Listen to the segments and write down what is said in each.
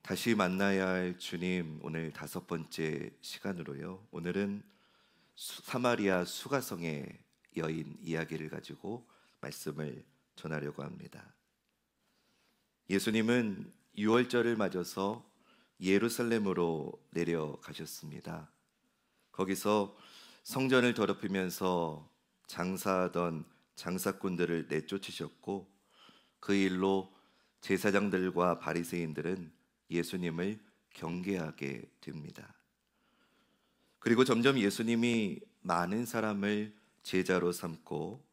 다시 만나야 할 주님, 오늘 다섯 번째 시간으로요. 오늘은 사마리아 수가성의 여인 이야기를 가지고 말씀을 전하려고 합니다. 예수님은 유월절을 맞아서 예루살렘으로 내려가셨습니다. 거기서 성전을 더럽히면서 장사하던 장사꾼들을 내쫓으셨고, 그 일로 제사장들과 바리새인들은 예수님을 경계하게 됩니다. 그리고 점점 예수님이 많은 사람을 제자로 삼고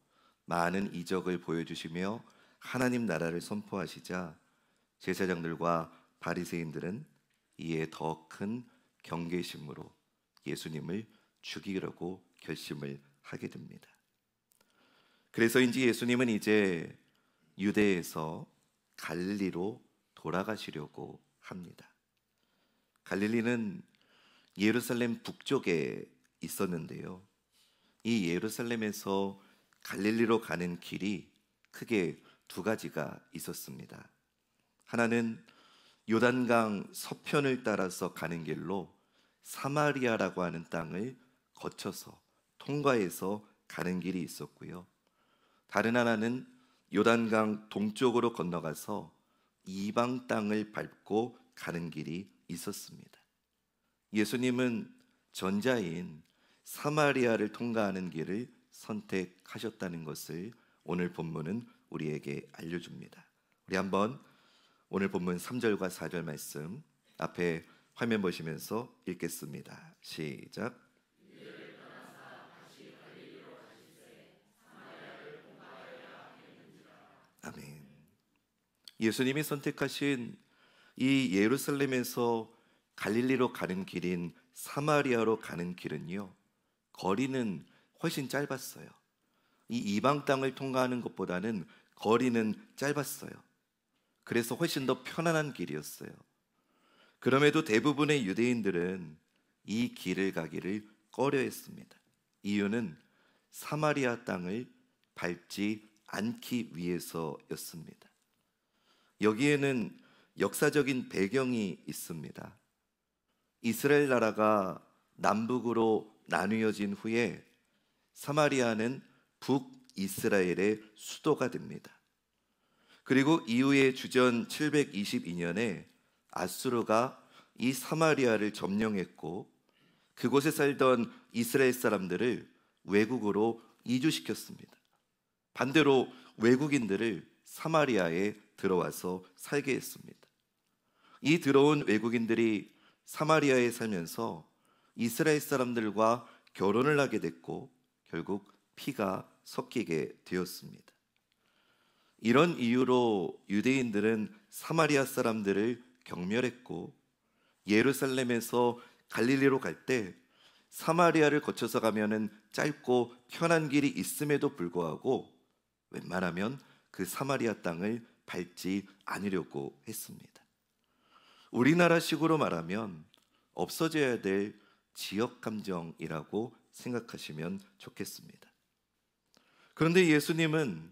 많은 이적을 보여주시며 하나님 나라를 선포하시자 제사장들과 바리새인들은 이에 더 큰 경계심으로 예수님을 죽이려고 결심을 하게 됩니다. 그래서인지 예수님은 이제 유대에서 갈릴리로 돌아가시려고 합니다. 갈릴리는 예루살렘 북쪽에 있었는데요. 이 예루살렘에서 갈릴리로 가는 길이 크게 두 가지가 있었습니다. 하나는 요단강 서편을 따라서 가는 길로 사마리아라고 하는 땅을 거쳐서 통과해서 가는 길이 있었고요. 다른 하나는 요단강 동쪽으로 건너가서 이방 땅을 밟고 가는 길이 있었습니다. 예수님은 전자인 사마리아를 통과하는 길을 선택하셨다는 것을 오늘 본문은 우리에게 알려줍니다. 우리 한번 오늘 본문 3절과 4절 말씀 앞에 화면 보시면서 읽겠습니다. 시작. 아멘. 예수님이 선택하신 이 예루살렘에서 갈릴리로 가는 길인 사마리아로 가는 길은요, 거리는 훨씬 짧았어요. 이 이방 땅을 통과하는 것보다는 거리는 짧았어요. 그래서 훨씬 더 편안한 길이었어요. 그럼에도 대부분의 유대인들은 이 길을 가기를 꺼려했습니다. 이유는 사마리아 땅을 밟지 않기 위해서였습니다. 여기에는 역사적인 배경이 있습니다. 이스라엘 나라가 남북으로 나뉘어진 후에 사마리아는 북이스라엘의 수도가 됩니다. 그리고 이후에 주전 722년에 아수르가 이 사마리아를 점령했고, 그곳에 살던 이스라엘 사람들을 외국으로 이주시켰습니다. 반대로 외국인들을 사마리아에 들어와서 살게 했습니다. 이 들어온 외국인들이 사마리아에 살면서 이스라엘 사람들과 결혼을 하게 됐고, 결국 피가 섞이게 되었습니다. 이런 이유로 유대인들은 사마리아 사람들을 경멸했고, 예루살렘에서 갈릴리로 갈 때 사마리아를 거쳐서 가면은 짧고 편한 길이 있음에도 불구하고 웬만하면 그 사마리아 땅을 밟지 않으려고 했습니다. 우리나라식으로 말하면 없어져야 될 지역 감정이라고 생각하시면 좋겠습니다. 그런데 예수님은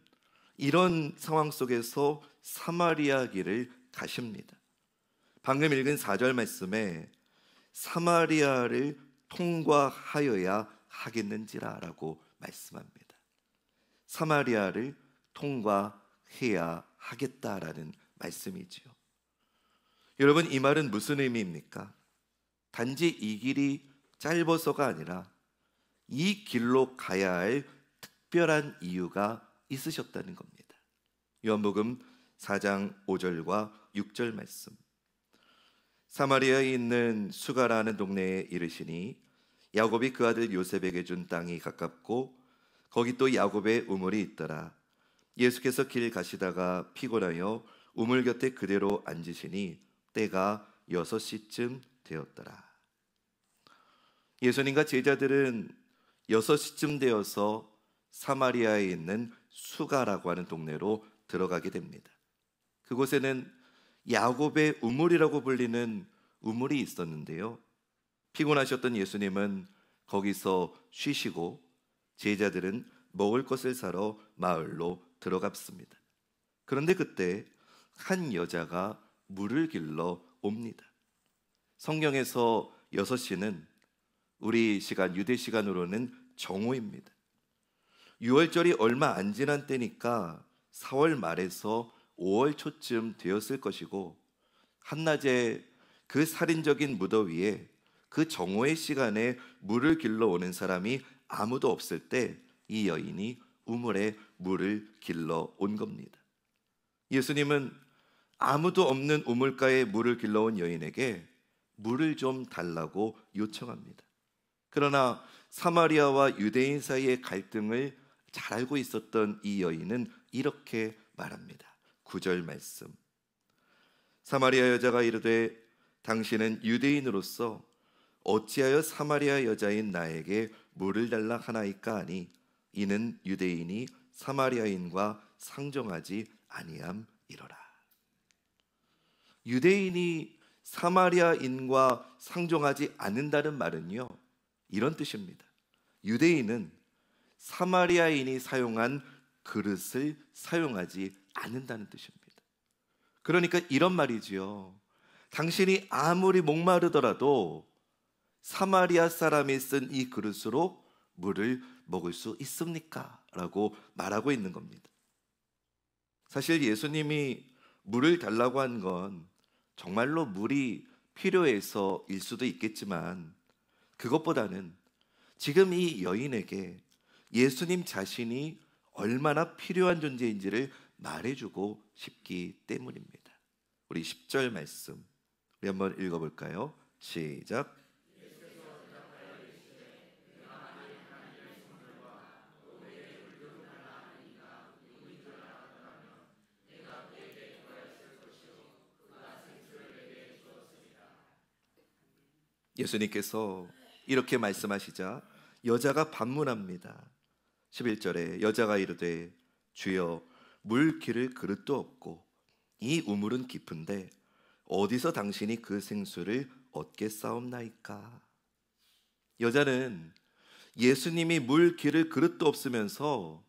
이런 상황 속에서 사마리아 길을 가십니다. 방금 읽은 4절 말씀에 사마리아를 통과하여야 하겠는지라 라고 말씀합니다. 사마리아를 통과해야 하겠다라는 말씀이지요. 여러분, 이 말은 무슨 의미입니까? 단지 이 길이 짧아서가 아니라 이 길로 가야 할 특별한 이유가 있으셨다는 겁니다. 요한복음 4장 5절과 6절 말씀. 사마리아에 있는 수가라는 동네에 이르시니 야곱이 그 아들 요셉에게 준 땅이 가깝고 거기 또 야곱의 우물이 있더라. 예수께서 길 가시다가 피곤하여 우물 곁에 그대로 앉으시니 때가 6시쯤 되었더라. 예수님과 제자들은 6시쯤 되어서 사마리아에 있는 수가라고 하는 동네로 들어가게 됩니다. 그곳에는 야곱의 우물이라고 불리는 우물이 있었는데요, 피곤하셨던 예수님은 거기서 쉬시고 제자들은 먹을 것을 사러 마을로 들어갔습니다. 그런데 그때 한 여자가 물을 길러 옵니다. 성경에서 6시는 우리 시간, 유대 시간으로는 정오입니다. 6월절이 얼마 안 지난 때니까 4월 말에서 5월 초쯤 되었을 것이고, 한낮에 그 살인적인 무더위에 그 정오의 시간에 물을 길러 오는 사람이 아무도 없을 때 이 여인이 우물에 물을 길러 온 겁니다. 예수님은 아무도 없는 우물가에 물을 길러 온 여인에게 물을 좀 달라고 요청합니다. 그러나 사마리아와 유대인 사이의 갈등을 잘 알고 있었던 이 여인은 이렇게 말합니다. 9절 말씀. 사마리아 여자가 이르되 당신은 유대인으로서 어찌하여 사마리아 여자인 나에게 물을 달라 하나이까 하니 이는 유대인이 사마리아인과 상종하지 아니함이로라. 유대인이 사마리아인과 상종하지 않는다는 말은요, 이런 뜻입니다. 유대인은 사마리아인이 사용한 그릇을 사용하지 않는다는 뜻입니다. 그러니까 이런 말이지요. 당신이 아무리 목마르더라도 사마리아 사람이 쓴 이 그릇으로 물을 먹을 수 있습니까? 라고 말하고 있는 겁니다. 사실 예수님이 물을 달라고 한 건 정말로 물이 필요해서일 수도 있겠지만, 그것보다는 지금 이 여인에게 예수님 자신이 얼마나 필요한 존재인지를 말해주고 싶기 때문입니다. 우리 10절 말씀 우리 한번 읽어볼까요? 시작. 예수님께서 이렇게 말씀하시자 여자가 반문합니다. 11절에 여자가 이르되 주여 물 기를 그릇도 없고 이 우물은 깊은데 어디서 당신이 그 생수를 얻겠사옵나이까. 여자는 예수님이 물 기를 그릇도 없으면서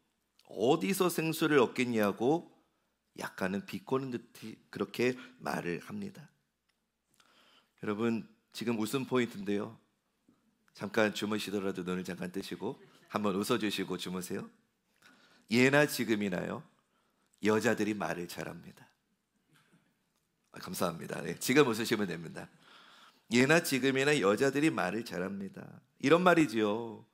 어디서 생수를 얻겠냐고 약간은 비꼬는 듯이 그렇게 말을 합니다. 여러분, 지금 웃음 포인트인데요. 잠깐 주무시더라도 눈을 잠깐 뜨시고 한번 웃어주시고 주무세요. 예나 지금이나요, 여자들이 말을 잘합니다. 감사합니다. 네, 지금 웃으시면 됩니다. 예나 지금이나 여자들이 말을 잘합니다. 이런 말이지요.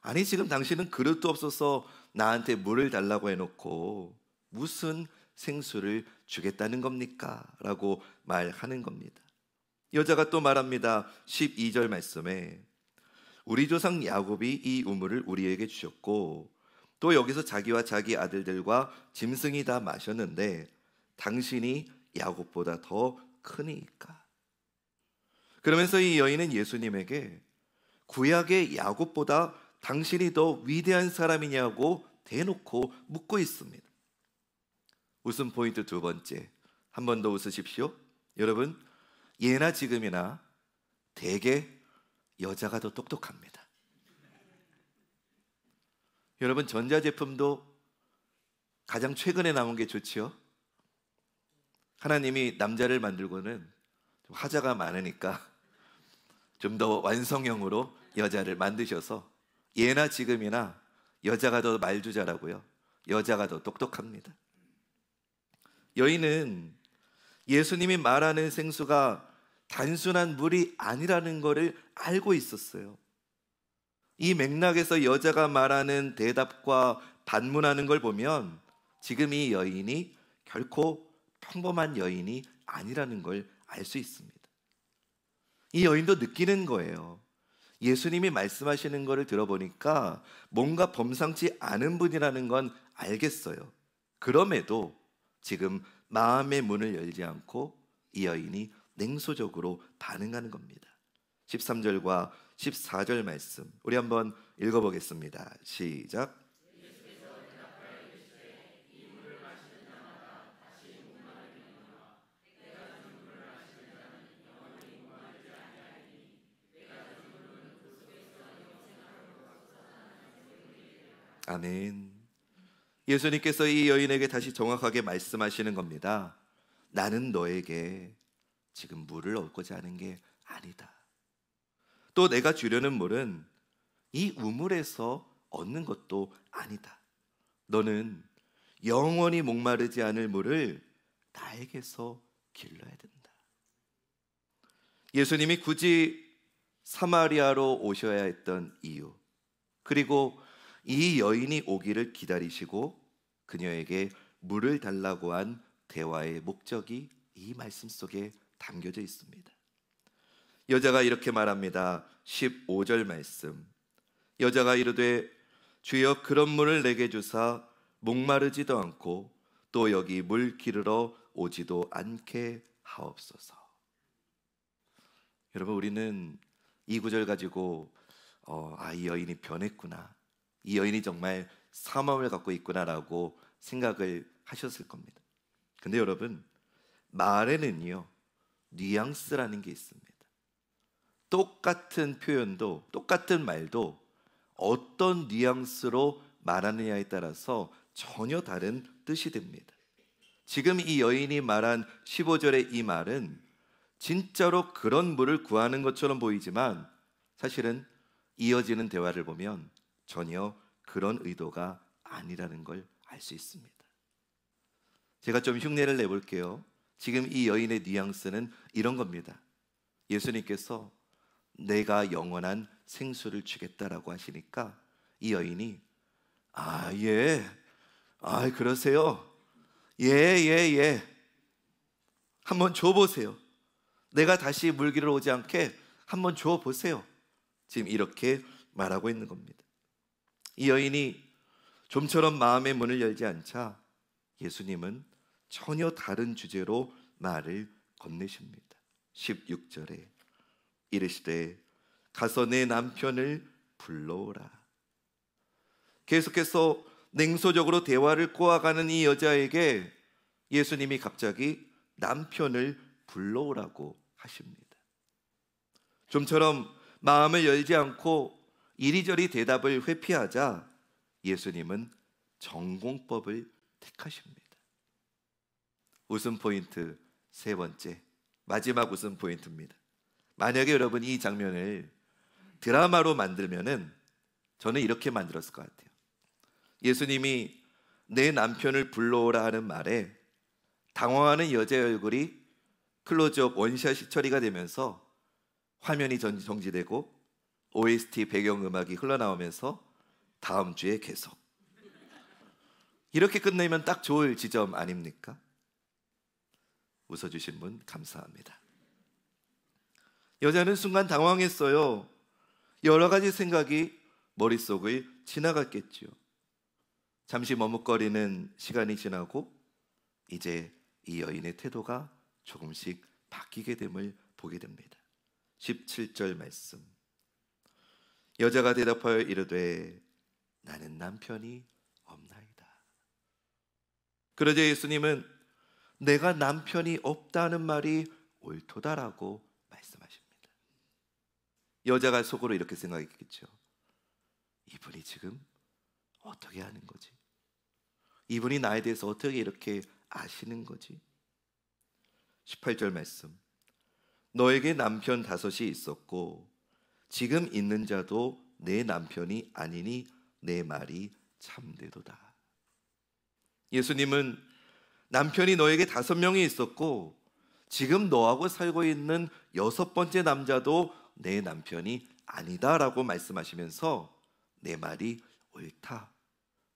아니 지금 당신은 그릇도 없어서 나한테 물을 달라고 해놓고 무슨 생수를 주겠다는 겁니까? 라고 말하는 겁니다. 여자가 또 말합니다. 12절 말씀에 우리 조상 야곱이 이 우물을 우리에게 주셨고 또 여기서 자기와 자기 아들들과 짐승이 다 마셨는데 당신이 야곱보다 더 크니까. 그러면서 이 여인은 예수님에게 구약의 야곱보다 당신이 더 위대한 사람이냐고 대놓고 묻고 있습니다. 웃음 포인트 두 번째, 한 번 더 웃으십시오. 여러분, 예나 지금이나 대개 여자가 더 똑똑합니다. 여러분, 전자제품도 가장 최근에 나온 게 좋지요. 하나님이 남자를 만들고는 좀 하자가 많으니까 좀 더 완성형으로 여자를 만드셔서 예나 지금이나 여자가 더 말도 잘하고요, 여자가 더 똑똑합니다. 여인은 예수님이 말하는 생수가 단순한 물이 아니라는 것을 알고 있었어요. 이 맥락에서 여자가 말하는 대답과 반문하는 걸 보면 지금 이 여인이 결코 평범한 여인이 아니라는 걸 알 수 있습니다. 이 여인도 느끼는 거예요. 예수님이 말씀하시는 것을 들어보니까 뭔가 범상치 않은 분이라는 건 알겠어요. 그럼에도 지금 마음의 문을 열지 않고 이 여인이 냉소적으로 반응하는 겁니다. 13절과 14절 말씀 우리 한번 읽어보겠습니다. 시작. 아멘. 예수님께서 이 여인에게 다시 정확하게 말씀하시는 겁니다. 나는 너에게 지금 물을 얻고자 하는 게 아니다. 또 내가 주려는 물은 이 우물에서 얻는 것도 아니다. 너는 영원히 목마르지 않을 물을 나에게서 길러야 된다. 예수님이 굳이 사마리아로 오셔야 했던 이유, 그리고 이 여인이 오기를 기다리시고 그녀에게 물을 달라고 한 대화의 목적이 이 말씀 속에 담겨져 있습니다. 여자가 이렇게 말합니다. 15절 말씀. 여자가 이르되 주여 그런 물을 내게 주사 목마르지도 않고 또 여기 물 기르러 오지도 않게 하옵소서. 여러분, 우리는 이 구절 가지고 이 여인이 변했구나, 이 여인이 정말 사마음을 갖고 있구나라고 생각을 하셨을 겁니다. 근데 여러분, 말에는요 뉘앙스라는 게 있습니다. 똑같은 표현도, 똑같은 말도 어떤 뉘앙스로 말하느냐에 따라서 전혀 다른 뜻이 됩니다. 지금 이 여인이 말한 15절의 이 말은 진짜로 그런 물을 구하는 것처럼 보이지만 사실은 이어지는 대화를 보면 전혀 그런 의도가 아니라는 걸 알 수 있습니다. 제가 좀 흉내를 내볼게요. 지금 이 여인의 뉘앙스는 이런 겁니다. 예수님께서 내가 영원한 생수를 주겠다라고 하시니까 이 여인이 그러세요? 예. 한번 줘보세요. 내가 다시 물기를 오지 않게 한번 줘보세요. 지금 이렇게 말하고 있는 겁니다. 이 여인이 좀처럼 마음의 문을 열지 않자 예수님은 전혀 다른 주제로 말을 건네십니다. 16절에 이르시되 가서 내 남편을 불러오라. 계속해서 냉소적으로 대화를 꼬아가는 이 여자에게 예수님이 갑자기 남편을 불러오라고 하십니다. 좀처럼 마음을 열지 않고 이리저리 대답을 회피하자 예수님은 전공법을 택하십니다. 웃음 포인트 세 번째, 마지막 웃음 포인트입니다. 만약에 여러분이 이 장면을 드라마로 만들면은 저는 이렇게 만들었을 것 같아요. 예수님이 내 남편을 불러오라 하는 말에 당황하는 여자의 얼굴이 클로즈업 원샷이 처리가 되면서 화면이 정지되고 OST 배경음악이 흘러나오면서 다음 주에 계속, 이렇게 끝내면 딱 좋을 지점 아닙니까? 웃어주신 분 감사합니다. 여자는 순간 당황했어요. 여러 가지 생각이 머릿속을 지나갔겠지요. 잠시 머뭇거리는 시간이 지나고 이제 이 여인의 태도가 조금씩 바뀌게 됨을 보게 됩니다. 17절 말씀. 여자가 대답하여 이르되 나는 남편이 없나이다. 그러자 예수님은 내가 남편이 없다는 말이 옳도다라고 말씀하십니다. 여자가 속으로 이렇게 생각했겠죠. 이분이 지금 어떻게 아는 거지? 이분이 나에 대해서 어떻게 이렇게 아시는 거지? 18절 말씀. 너에게 남편 5이 있었고 지금 있는 자도 내 남편이 아니니 내 말이 참되도다. 예수님은 남편이 너에게 5명이 있었고 지금 너하고 살고 있는 6번째 남자도 내 남편이 아니다라고 말씀하시면서 내 말이 옳다,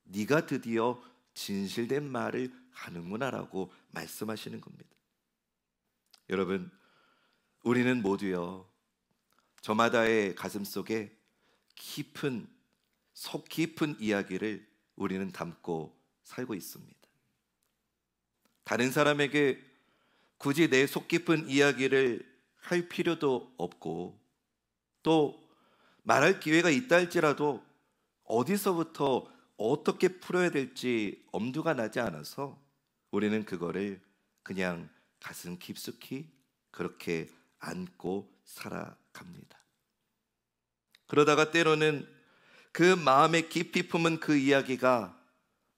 네가 드디어 진실된 말을 하는구나라고 말씀하시는 겁니다. 여러분, 우리는 모두요 저마다의 가슴 속에 속 깊은 이야기를 우리는 담고 살고 있습니다. 다른 사람에게 굳이 내 속 깊은 이야기를 할 필요도 없고 또 말할 기회가 있다 할지라도 어디서부터 어떻게 풀어야 될지 엄두가 나지 않아서 우리는 그거를 그냥 가슴 깊숙이 그렇게 안고 살아갑니다. 그러다가 때로는 그 마음에 깊이 품은 그 이야기가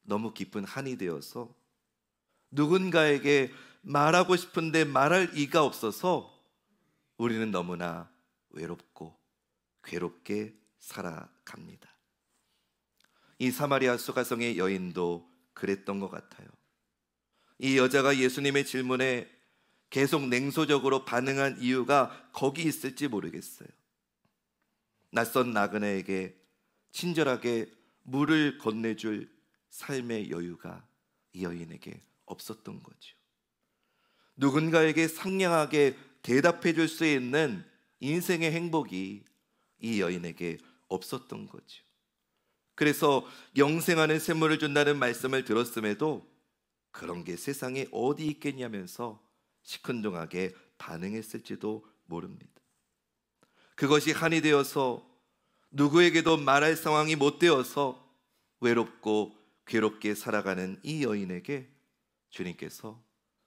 너무 깊은 한이 되어서 누군가에게 말하고 싶은데 말할 이가 없어서 우리는 너무나 외롭고 괴롭게 살아갑니다. 이 사마리아 수가성의 여인도 그랬던 것 같아요. 이 여자가 예수님의 질문에 계속 냉소적으로 반응한 이유가 거기 있을지 모르겠어요. 낯선 나그네에게 친절하게 물을 건네줄 삶의 여유가 이 여인에게 없었던 거죠. 누군가에게 상냥하게 대답해 줄 수 있는 인생의 행복이 이 여인에게 없었던 거죠. 그래서 영생하는 샘물을 준다는 말씀을 들었음에도 그런 게 세상에 어디 있겠냐면서 시큰둥하게 반응했을지도 모릅니다. 그것이 한이 되어서 누구에게도 말할 상황이 못 되어서 외롭고 괴롭게 살아가는 이 여인에게 주님께서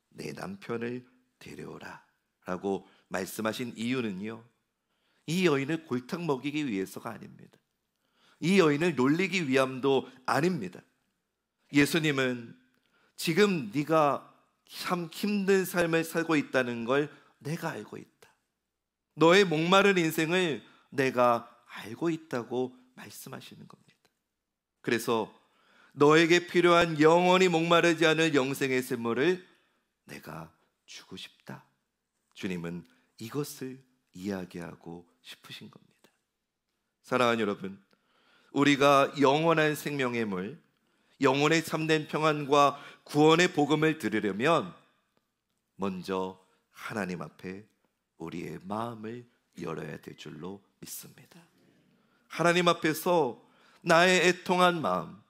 내 남편을 데려오라 라고 말씀하신 이유는요, 이 여인을 골탕 먹이기 위해서가 아닙니다. 이 여인을 놀리기 위함도 아닙니다. 예수님은 지금 네가 참 힘든 삶을 살고 있다는 걸 내가 알고 있다. 너의 목마른 인생을 내가 알고 있다고 말씀하시는 겁니다. 그래서 너에게 필요한 영원히 목마르지 않을 영생의 샘물을 내가 주고 싶다. 주님은 이것을 이야기하고 싶으신 겁니다. 사랑하는 여러분, 우리가 영원한 생명의 물, 영혼의 참된 평안과 구원의 복음을 들으려면 먼저 하나님 앞에 우리의 마음을 열어야 될 줄로 믿습니다. 하나님 앞에서 나의 애통한 마음,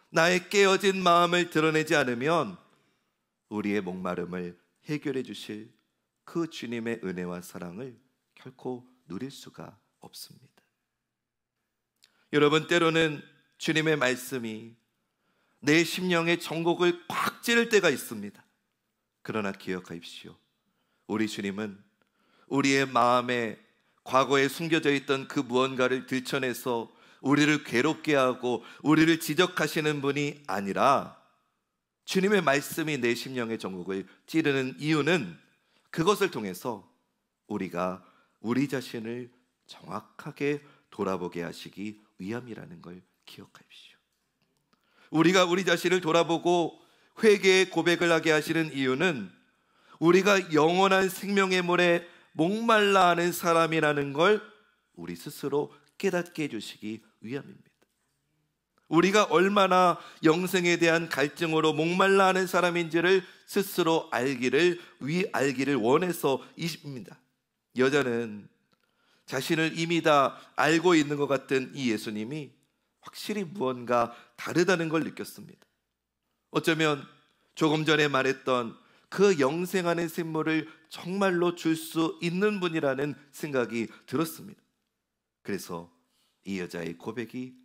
나의 깨어진 마음을 드러내지 않으면 우리의 목마름을 해결해 주실 그 주님의 은혜와 사랑을 결코 누릴 수가 없습니다. 여러분, 때로는 주님의 말씀이 내 심령의 정곡을 꽉 찌를 때가 있습니다. 그러나 기억하십시오. 우리 주님은 우리의 마음에 과거에 숨겨져 있던 그 무언가를 들춰내서 우리를 괴롭게 하고 우리를 지적하시는 분이 아니라, 주님의 말씀이 내 심령의 정곡을 찌르는 이유는 그것을 통해서 우리가 우리 자신을 정확하게 돌아보게 하시기 위함이라는 걸 기억하십시오. 우리가 우리 자신을 돌아보고 회개의 고백을 하게 하시는 이유는 우리가 영원한 생명의 물에 목말라 하는 사람이라는 걸 우리 스스로 깨닫게 해주시기 위함입니다. 우리가 얼마나 영생에 대한 갈증으로 목말라 하는 사람인지를 스스로 알기를 원해서입니다. 여자는 자신을 이미 다 알고 있는 것 같은 이 예수님이 확실히 무언가 다르다는 걸 느꼈습니다. 어쩌면 조금 전에 말했던 그 영생하는 샘물을 정말로 줄 수 있는 분이라는 생각이 들었습니다. 그래서 이 여자의 고백이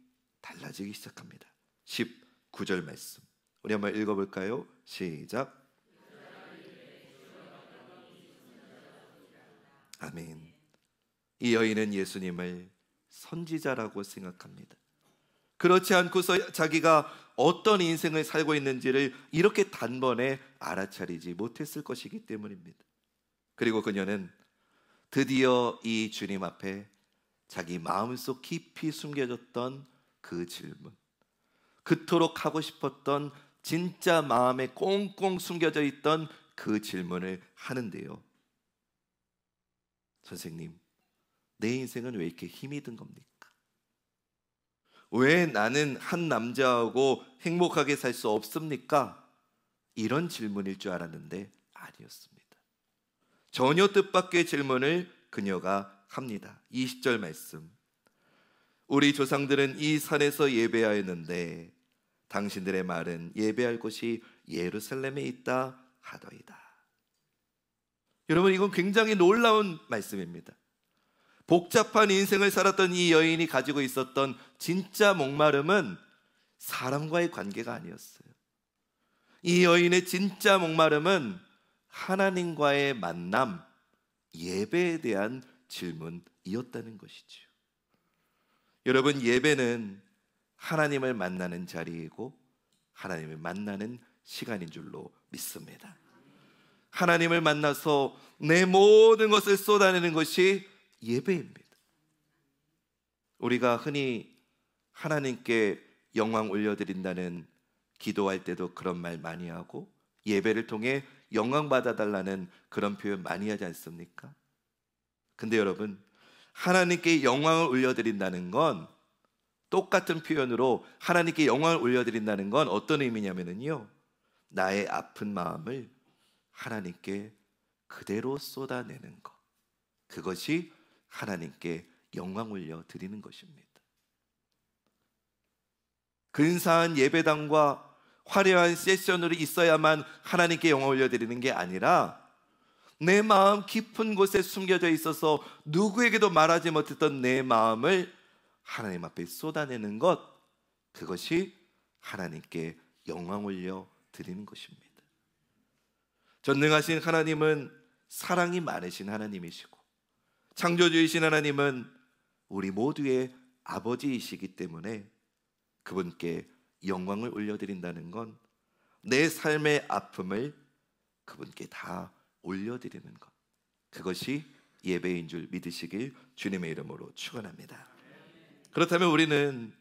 달라지기 시작합니다. 19절 말씀 우리 한번 읽어볼까요? 시작. 아멘. 이 여인은 예수님을 선지자라고 생각합니다. 그렇지 않고서 자기가 어떤 인생을 살고 있는지를 이렇게 단번에 알아차리지 못했을 것이기 때문입니다. 그리고 그녀는 드디어 이 주님 앞에 자기 마음속 깊이 숨겨졌던 그 질문, 그토록 하고 싶었던 진짜 마음에 꽁꽁 숨겨져 있던 그 질문을 하는데요. 선생님, 내 인생은 왜 이렇게 힘이 든 겁니까? 왜 나는 한 남자하고 행복하게 살 수 없습니까? 이런 질문일 줄 알았는데 아니었습니다. 전혀 뜻밖의 질문을 그녀가 합니다. 20절 말씀. 우리 조상들은 이 산에서 예배하였는데 당신들의 말은 예배할 곳이 예루살렘에 있다 하더이다. 여러분, 이건 굉장히 놀라운 말씀입니다. 복잡한 인생을 살았던 이 여인이 가지고 있었던 진짜 목마름은 사람과의 관계가 아니었어요. 이 여인의 진짜 목마름은 하나님과의 만남, 예배에 대한 질문이었다는 것이죠. 여러분, 예배는 하나님을 만나는 자리이고 하나님을 만나는 시간인 줄로 믿습니다. 하나님을 만나서 내 모든 것을 쏟아내는 것이 예배입니다. 우리가 흔히 하나님께 영광 올려드린다는 기도할 때도 그런 말 많이 하고, 예배를 통해 영광 받아달라는 그런 표현 많이 하지 않습니까? 근데 여러분, 하나님께 영광을 올려드린다는 건, 똑같은 표현으로 하나님께 영광을 올려드린다는 건 어떤 의미냐면요, 나의 아픈 마음을 하나님께 그대로 쏟아내는 것, 그것이 하나님께 영광 올려드리는 것입니다. 근사한 예배당과 화려한 세션으로 있어야만 하나님께 영광 올려드리는 게 아니라, 내 마음 깊은 곳에 숨겨져 있어서 누구에게도 말하지 못했던 내 마음을 하나님 앞에 쏟아내는 것, 그것이 하나님께 영광 올려드리는 것입니다. 전능하신 하나님은 사랑이 많으신 하나님이시고, 창조주이신 하나님은 우리 모두의 아버지이시기 때문에 그분께 영광을 올려드린다는 건 내 삶의 아픔을 그분께 다 올려드리는 것, 그것이 예배인 줄 믿으시길 주님의 이름으로 축원합니다. 그렇다면 우리는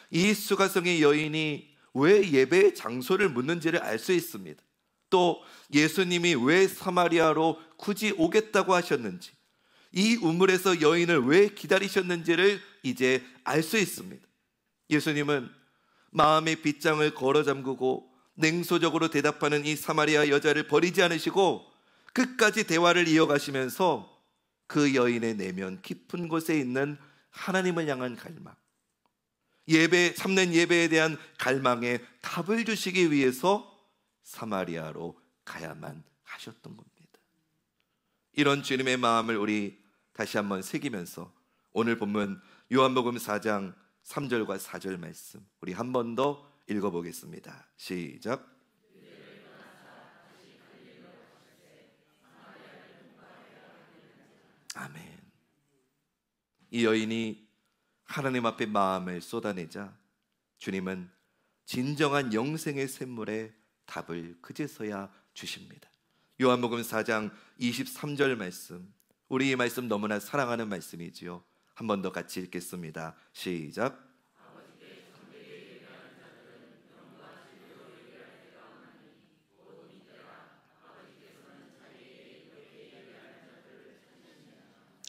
이 수가성의 여인이 왜 예배의 장소를 묻는지를 알 수 있습니다. 또 예수님이 왜 사마리아로 굳이 오겠다고 하셨는지, 이 우물에서 여인을 왜 기다리셨는지를 이제 알 수 있습니다. 예수님은 마음의 빗장을 걸어 잠그고 냉소적으로 대답하는 이 사마리아 여자를 버리지 않으시고 끝까지 대화를 이어가시면서 그 여인의 내면 깊은 곳에 있는 하나님을 향한 갈망, 예배, 참된 예배에 대한 갈망에 답을 주시기 위해서 사마리아로 가야만 하셨던 겁니다. 이런 주님의 마음을 우리 다시 한번 새기면서 오늘 본문 요한복음 4장 3절과 4절 말씀 우리 한 번 더 읽어보겠습니다. 시작. 아멘. 이 여인이 하나님 앞에 마음을 쏟아내자 주님은 진정한 영생의 샘물에 답을 그제서야 주십니다. 요한복음 4장 23절 말씀, 우리 이 말씀 너무나 사랑하는 말씀이지요. 한 번 더 같이 읽겠습니다. 시작.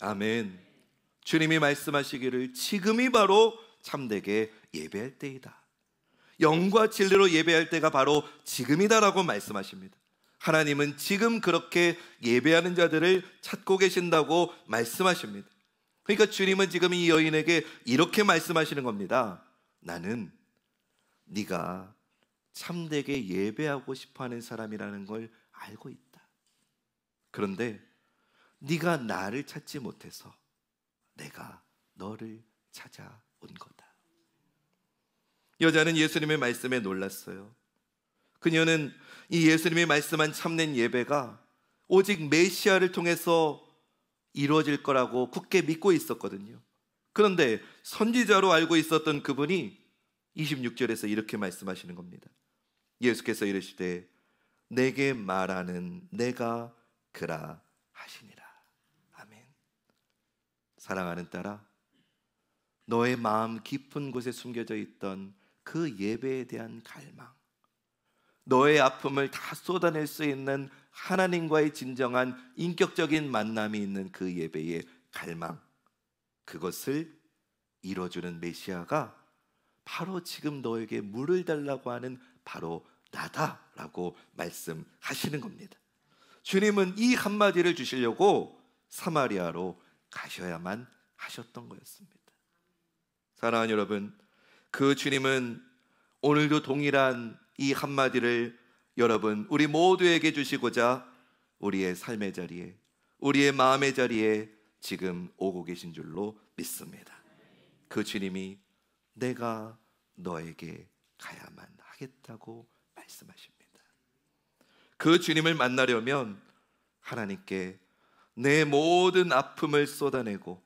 아멘. 주님이 말씀하시기를 지금이 바로 참되게 예배할 때이다, 영과 진리로 예배할 때가 바로 지금이다라고 말씀하십니다. 하나님은 지금 그렇게 예배하는 자들을 찾고 계신다고 말씀하십니다. 그러니까 주님은 지금 이 여인에게 이렇게 말씀하시는 겁니다. 나는 네가 참되게 예배하고 싶어하는 사람이라는 걸 알고 있다. 그런데 네가 나를 찾지 못해서 내가 너를 찾아온 거다. 여자는 예수님의 말씀에 놀랐어요. 그녀는 이 예수님이 말씀한 참된 예배가 오직 메시아를 통해서 이루어질 거라고 굳게 믿고 있었거든요. 그런데 선지자로 알고 있었던 그분이 26절에서 이렇게 말씀하시는 겁니다. 예수께서 이르시되 내게 말하는 내가 그라 하시니라. 아멘. 사랑하는 딸아, 너의 마음 깊은 곳에 숨겨져 있던 그 예배에 대한 갈망, 너의 아픔을 다 쏟아낼 수 있는 하나님과의 진정한 인격적인 만남이 있는 그 예배의 갈망, 그것을 이뤄주는 메시아가 바로 지금 너에게 물을 달라고 하는 바로 나다라고 말씀하시는 겁니다. 주님은 이 한마디를 주시려고 사마리아로 가셔야만 하셨던 거였습니다. 사랑하는 여러분, 그 주님은 오늘도 동일한 이 한마디를 여러분 우리 모두에게 주시고자 우리의 삶의 자리에, 우리의 마음의 자리에 지금 오고 계신 줄로 믿습니다. 그 주님이 내가 너에게 가야만 하겠다고 말씀하십니다. 그 주님을 만나려면 하나님께 내 모든 아픔을 쏟아내고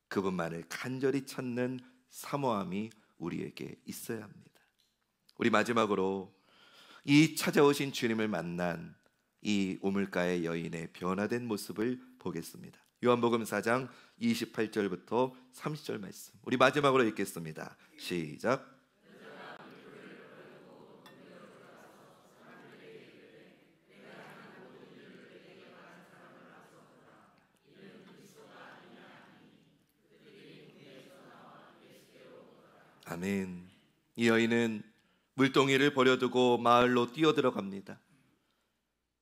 그분만을 간절히 찾는 사모함이 우리에게 있어야 합니다. 우리 마지막으로 이 찾아오신 주님을 만난 이 우물가의 여인의 변화된 모습을 보겠습니다. 요한복음 4장 28절부터 30절 말씀, 우리 마지막으로 읽겠습니다. 시작. 아멘. 이 여인은 물동이를 버려두고 마을로 뛰어들어갑니다.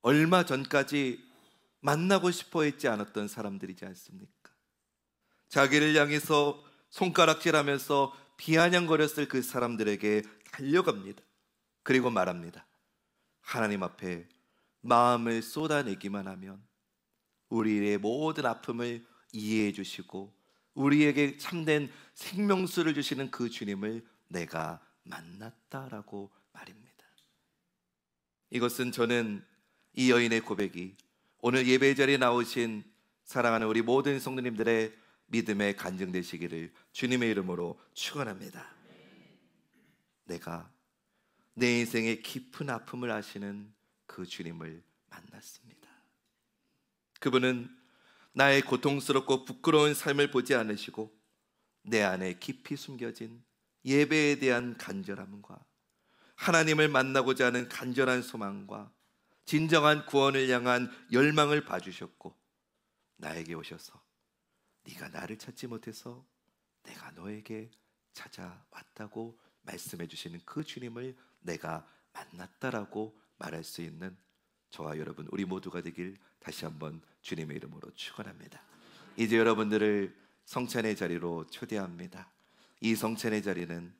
얼마 전까지 만나고 싶어 했지 않았던 사람들이지 않습니까? 자기를 향해서 손가락질하면서 비아냥거렸을 그 사람들에게 달려갑니다. 그리고 말합니다. 하나님 앞에 마음을 쏟아내기만 하면 우리의 모든 아픔을 이해해 주시고 우리에게 참된 생명수를 주시는 그 주님을 내가 만났다라고 말입니다. 이것은 저는 이 여인의 고백이 오늘 예배 자리에 나오신 사랑하는 우리 모든 성도님들의 믿음에 간증되시기를 주님의 이름으로 축원합니다. 내가 내 인생의 깊은 아픔을 아시는 그 주님을 만났습니다. 그분은 나의 고통스럽고 부끄러운 삶을 보지 않으시고 내 안에 깊이 숨겨진 예배에 대한 간절함과 하나님을 만나고자 하는 간절한 소망과 진정한 구원을 향한 열망을 봐주셨고 나에게 오셔서 네가 나를 찾지 못해서 내가 너에게 찾아왔다고 말씀해 주시는 그 주님을 내가 만났다라고 말할 수 있는 저와 여러분 우리 모두가 되길 다시 한번 주님의 이름으로 축원합니다. 이제 여러분들을 성찬의 자리로 초대합니다. 이 성찬의 자리는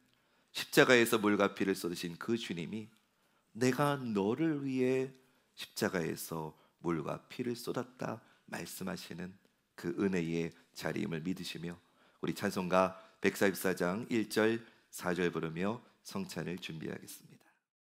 십자가에서 물과 피를 쏟으신 그 주님이 내가 너를 위해 십자가에서 물과 피를 쏟았다 말씀하시는 그 은혜의 자리임을 믿으시며 우리 찬송가 144장 1절 4절 부르며 성찬을 준비하겠습니다.